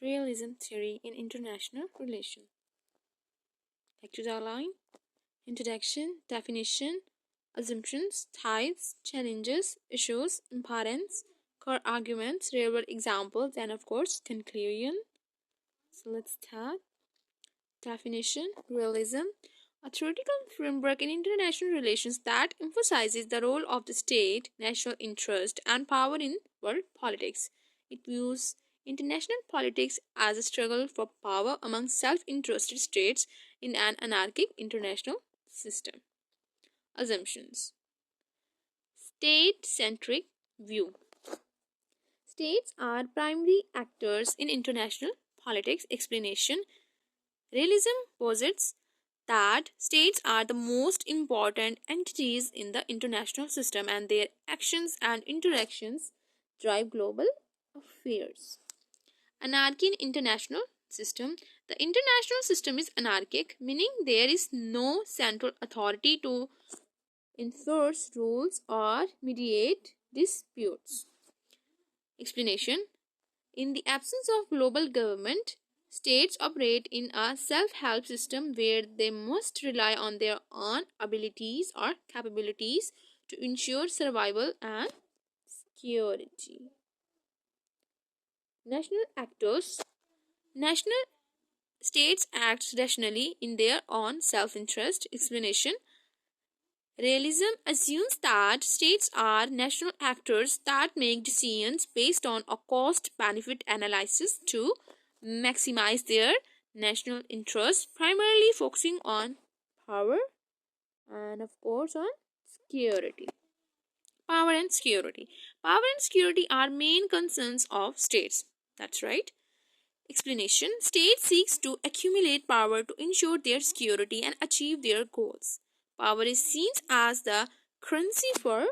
Realism Theory in International Relations. Lecture outline, introduction, definition, assumptions, types, challenges, issues, importance, core arguments, real-world examples, and of course, conclusion. So let's start. Definition: Realism, a theoretical framework in international relations that emphasizes the role of the state, national interest, and power in world politics. It views international politics as a struggle for power among self-interested states in an anarchic international system. Assumptions: state-centric view. States are primary actors in international politics. Explanation: Realism posits that states are the most important entities in the international system and their actions and interactions drive global affairs. Anarchy in international system. The international system is anarchic, meaning there is no central authority to enforce rules or mediate disputes. Explanation: in the absence of global government, states operate in a self-help system where they must rely on their own abilities or capabilities to ensure survival and security. National actors. National states act rationally in their own self-interest. Explanation: Realism assumes that states are national actors that make decisions based on a cost-benefit analysis to maximize their national interests, primarily focusing on power and, of course, on security. Power and security. Power and security are main concerns of states. That's right. Explanation: State seeks to accumulate power to ensure their security and achieve their goals. Power is seen as the currency for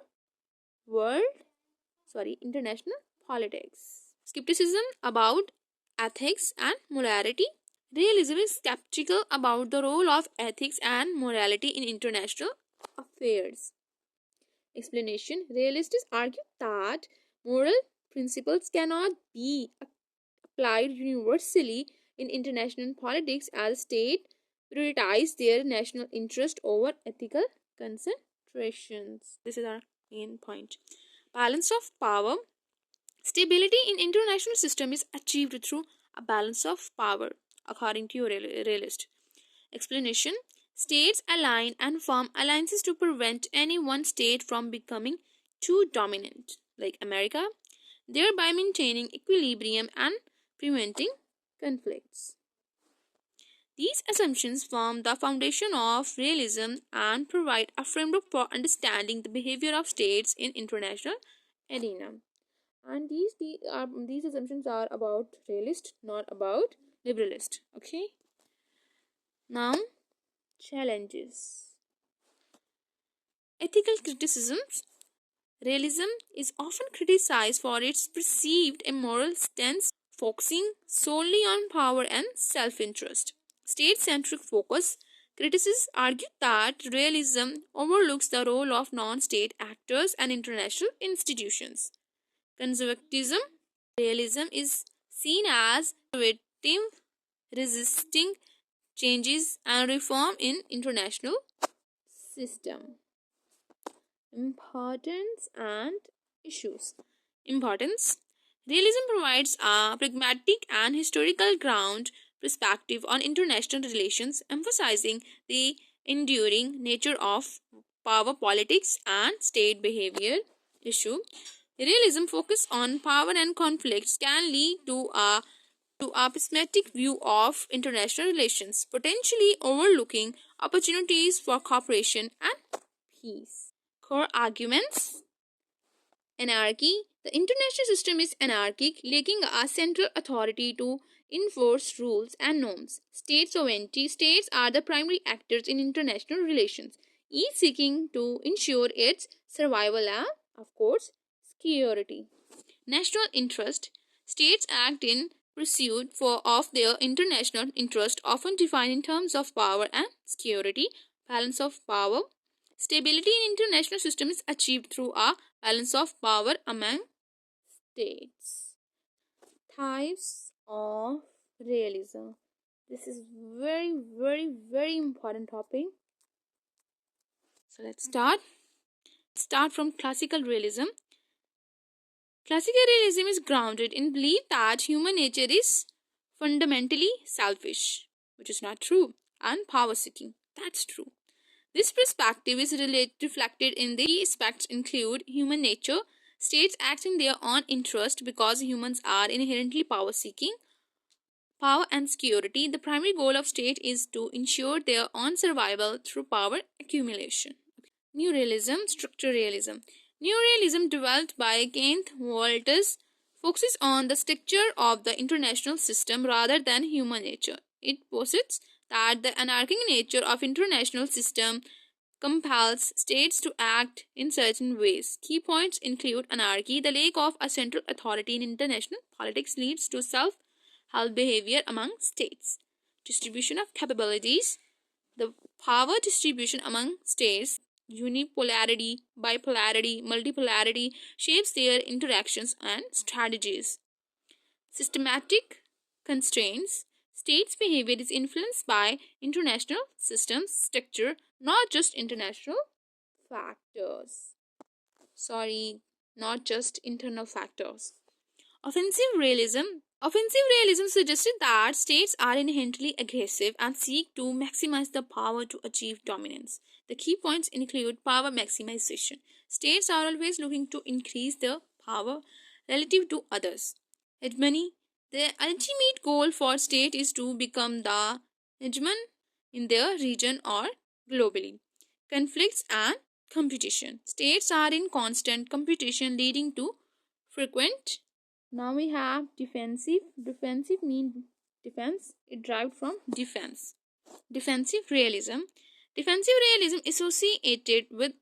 international politics. Skepticism about ethics and morality. Realism is skeptical about the role of ethics and morality in international affairs. Explanation: Realists argue that moral principles cannot be applied universally in international politics as states prioritize their national interest over ethical considerations. This is our main point. Balance of power. Stability in international system is achieved through a balance of power, according to realist. Explanation: States align and form alliances to prevent any one state from becoming too dominant, like America, thereby maintaining equilibrium and preventing conflicts. These assumptions form the foundation of realism and provide a framework for understanding the behavior of states in international arena. And these assumptions are about realist, not about liberalist. Okay. Now, challenges. Ethical criticisms. Realism is often criticized for its perceived immoral stance, focusing solely on power and self-interest. State-centric focus. Critics argue that realism overlooks the role of non-state actors and international institutions. Conservatism. Realism is seen as conservative, resisting changes and reform in international system. Importance and issues. Importance. Realism provides a pragmatic and historical ground perspective on international relations, emphasizing the enduring nature of power politics and state behavior. Issue. Realism focus on power and conflicts can lead to a pessimistic view of international relations, potentially overlooking opportunities for cooperation and peace. Core arguments. Anarchy. The international system is anarchic, lacking a central authority to enforce rules and norms. State sovereignty. States are the primary actors in international relations, each seeking to ensure its survival and, of course, security. National interest. States act in pursuit of their international interest, often defined in terms of power and security. Balance of power. Stability in international system is achieved through a balance of power among states. Types of realism. This is very important topic. So let's start from classical realism. Classical realism is grounded in belief that human nature is fundamentally selfish, which is not true, and power seeking. That's true. This perspective is reflected in the key aspects include human nature, states acting their own interest because humans are inherently power seeking, power and security. The primary goal of state is to ensure their own survival through power accumulation. New realism, structural realism. New realism developed by Kenneth Walters focuses on the structure of the international system rather than human nature. It posits that the anarchic nature of international system compels states to act in certain ways. Key points include anarchy. The lack of a central authority in international politics leads to self-help behavior among states. Distribution of capabilities. The power distribution among states, unipolarity, bipolarity, multipolarity, shapes their interactions and strategies. Systematic constraints. States' behavior is influenced by international systems structure, not just international factors. Sorry, not just internal factors. Offensive realism. Offensive realism suggested that states are inherently aggressive and seek to maximize the power to achieve dominance. The key points include power maximization. States are always looking to increase their power relative to others. Hegemony. The ultimate goal for state is to become the hegemon in their region or globally. Conflicts and competition. States are in constant competition leading to frequent. Now we have defensive. Defensive means defense. It derived from defense. Defensive realism. Defensive realism associated with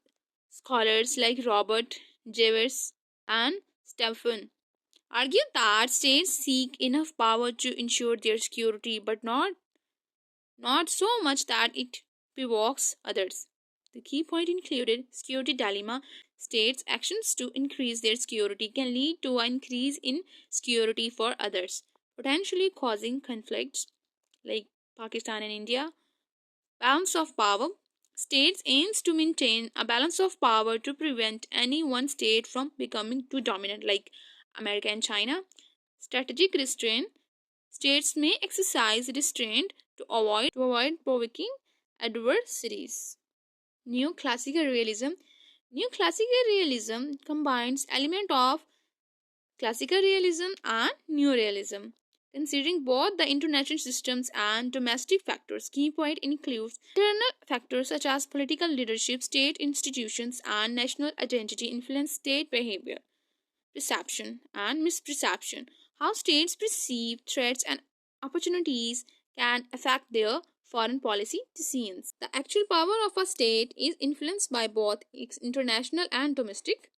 scholars like Robert Jevers and Stephen argue that states seek enough power to ensure their security, but not so much that it provokes others. The key point included security dilemma. States' actions to increase their security can lead to an increase in security for others, potentially causing conflicts like Pakistan and India. Balance of power. States aims to maintain a balance of power to prevent any one state from becoming too dominant like America and China. Strategic restraint. States may exercise restraint to avoid provoking adversaries. New classical realism. New classical realism combines elements of classical realism and new realism, considering both the international systems and domestic factors. Key point includes internal factors such as political leadership, state institutions, and national identity influence state behavior, perception, and misperception. How states perceive threats and opportunities can affect their foreign policy decisions. The actual power of a state is influenced by both its international and domestic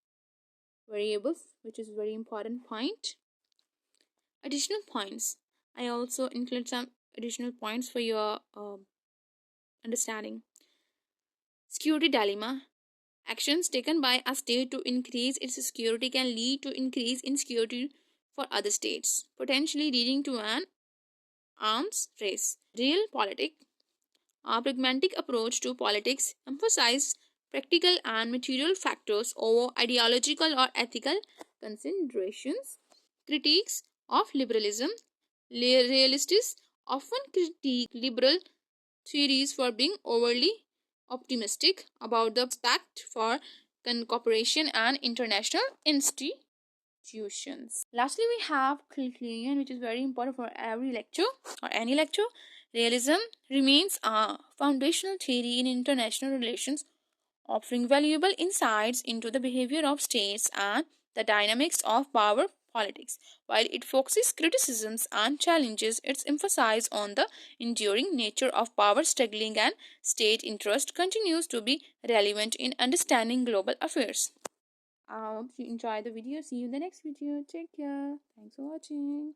variables, which is a very important point. Additional points. I also include some additional points for your understanding. Security dilemma. Actions taken by a state to increase its security can lead to increase in security for other states, potentially leading to an arms race. Realpolitik. A pragmatic approach to politics emphasizes practical and material factors over ideological or ethical considerations. Critiques of liberalism. Realists often critique liberal theories for being overly optimistic about the prospect for cooperation and international institutions. Lastly, we have conclusion, which is very important for every lecture or any lecture. Realism remains a foundational theory in international relations, offering valuable insights into the behavior of states and the dynamics of power politics. While it focuses criticisms and challenges its emphasis on the enduring nature of power struggling and state interest continues to be relevant in understanding global affairs. I hope you enjoy the video. See you in the next video. Take care. Thanks for watching.